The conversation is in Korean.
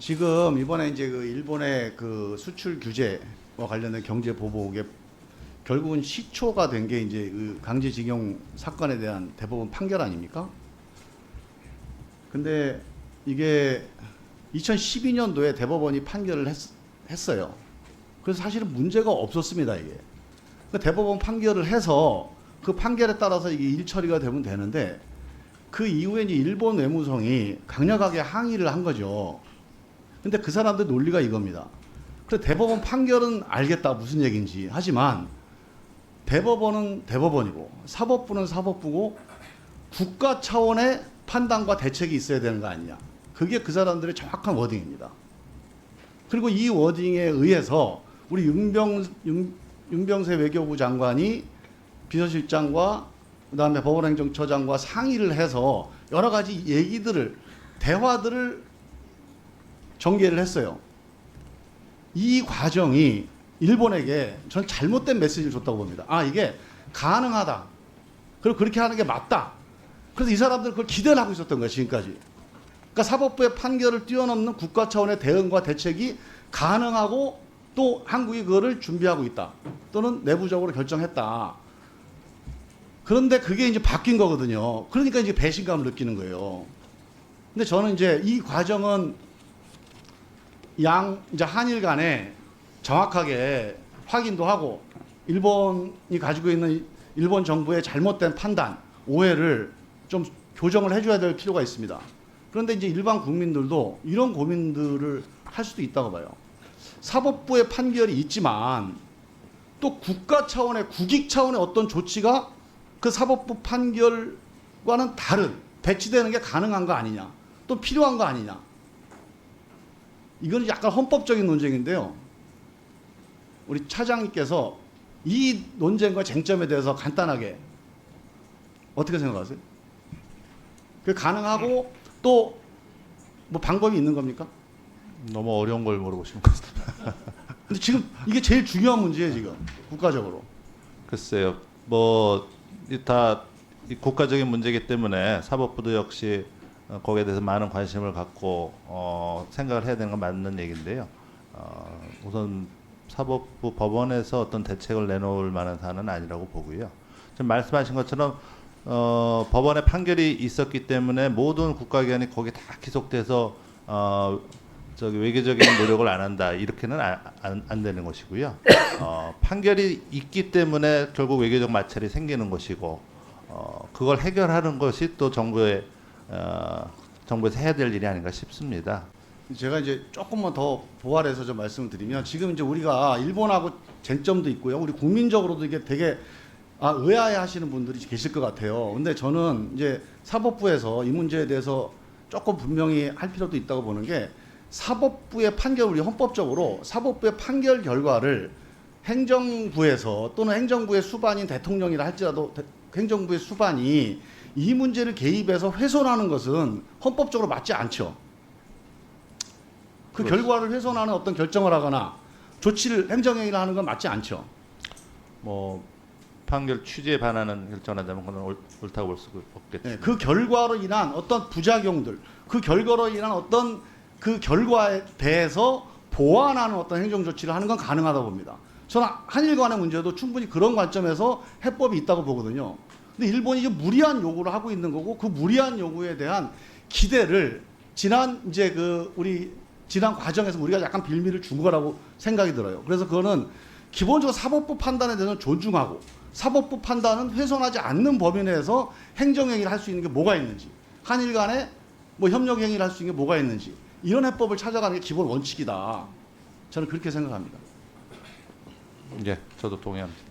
지금 이번에 이제 그 일본의 그 수출 규제와 관련된 경제 보복에 결국은 시초가 된 게 이제 그 강제징용 사건에 대한 대법원 판결 아닙니까? 근데 이게 2012년도에 대법원이 판결을 했어요. 그래서 사실은 문제가 없었습니다, 이게. 그 대법원 판결을 해서 그 판결에 따라서 이게 일 처리가 되면 되는데 그 이후에 이제 일본 외무성이 강력하게 항의를 한 거죠. 근데 그 사람들 논리가 이겁니다. 그래 대법원 판결은 알겠다 무슨 얘기인지. 하지만 대법원은 대법원이고 사법부는 사법부고 국가 차원의 판단과 대책이 있어야 되는 거 아니냐. 그게 그 사람들의 정확한 워딩입니다. 그리고 이 워딩에 의해서 우리 윤병세 외교부 장관이 비서실장과 그다음에 법원행정처장과 상의를 해서 여러 가지 얘기들을 대화들을 전개를 했어요. 이 과정이 일본에게 전 잘못된 메시지를 줬다고 봅니다. 아 이게 가능하다. 그리고 그렇게 하는 게 맞다. 그래서 이 사람들은 그걸 기대를 하고 있었던 거예요. 지금까지. 그러니까 사법부의 판결을 뛰어넘는 국가 차원의 대응과 대책이 가능하고 또 한국이 그거를 준비하고 있다. 또는 내부적으로 결정했다. 그런데 그게 이제 바뀐 거거든요. 그러니까 이제 배신감을 느끼는 거예요. 근데 저는 이제 이 과정은 이제 한일 간에 정확하게 확인도 하고 일본이 가지고 있는 일본 정부의 잘못된 판단, 오해를 좀 교정을 해줘야 될 필요가 있습니다. 그런데 이제 일반 국민들도 이런 고민들을 할 수도 있다고 봐요. 사법부의 판결이 있지만 또 국가 차원의 국익 차원의 어떤 조치가 그 사법부 판결과는 다른 배치되는 게 가능한 거 아니냐, 또 필요한 거 아니냐. 이건 약간 헌법적인 논쟁인데요. 우리 차장님께서 이 논쟁과 쟁점에 대해서 간단하게 어떻게 생각하세요? 그 가능하고 또 뭐 방법이 있는 겁니까? 너무 어려운 걸 물어보시는 것 같습니다. 근데 지금 이게 제일 중요한 문제예요, 지금 국가적으로. 글쎄요, 뭐 다 국가적인 문제이기 때문에 사법부도 역시 거기에 대해서 많은 관심을 갖고 생각을 해야 되는 건 맞는 얘기인데요. 우선 사법부 법원에서 어떤 대책을 내놓을 만한 사안은 아니라고 보고요. 지금 말씀하신 것처럼 법원의 판결이 있었기 때문에 모든 국가기관이 거기 다 기속돼서 저기 외교적인 노력을 안 한다 이렇게는 안 되는 것이고요. 판결이 있기 때문에 결국 외교적 마찰이 생기는 것이고 그걸 해결하는 것이 또 정부에서 해야 될 일이 아닌가 싶습니다. 제가 이제 조금만 더 보완해서 좀 말씀을 드리면 지금 이제 우리가 일본하고 쟁점도 있고요. 우리 국민적으로도 이게 되게 의아해 하시는 분들이 계실 것 같아요. 근데 저는 이제 사법부에서 이 문제에 대해서 조금 분명히 할 필요도 있다고 보는 게 사법부의 판결, 우리 헌법적으로 사법부의 판결 결과를 행정부에서 또는 행정부의 수반인 대통령이라 할지라도 행정부의 수반이 이 문제를 개입해서 훼손하는 것은 헌법적으로 맞지 않죠. 그 그렇죠. 결과를 훼손하는 어떤 결정을 하거나 조치를 행정행위를 하는 건 맞지 않죠. 뭐 판결 취지에 반하는 결정을 한다면 그건 옳다고 볼 수 없겠죠. 네, 그 결과로 인한 어떤 부작용들, 그 결과로 인한 어떤 그 결과에 대해서 보완하는 어떤 행정 조치를 하는 건 가능하다고 봅니다. 저는 한일 간의 문제도 충분히 그런 관점에서 해법이 있다고 보거든요. 근데 일본이 이제 무리한 요구를 하고 있는 거고 그 무리한 요구에 대한 기대를 지난 이제 우리 지난 과정에서 우리가 약간 빌미를 준 거라고 생각이 들어요. 그래서 그거는 기본적으로 사법부 판단에 대해서는 존중하고 사법부 판단은 훼손하지 않는 범위 내에서 행정행위를 할 수 있는 게 뭐가 있는지, 한일 간에 뭐 협력행위를 할 수 있는 게 뭐가 있는지 이런 해법을 찾아가는 게 기본 원칙이다. 저는 그렇게 생각합니다. 예, 저도 동의합니다.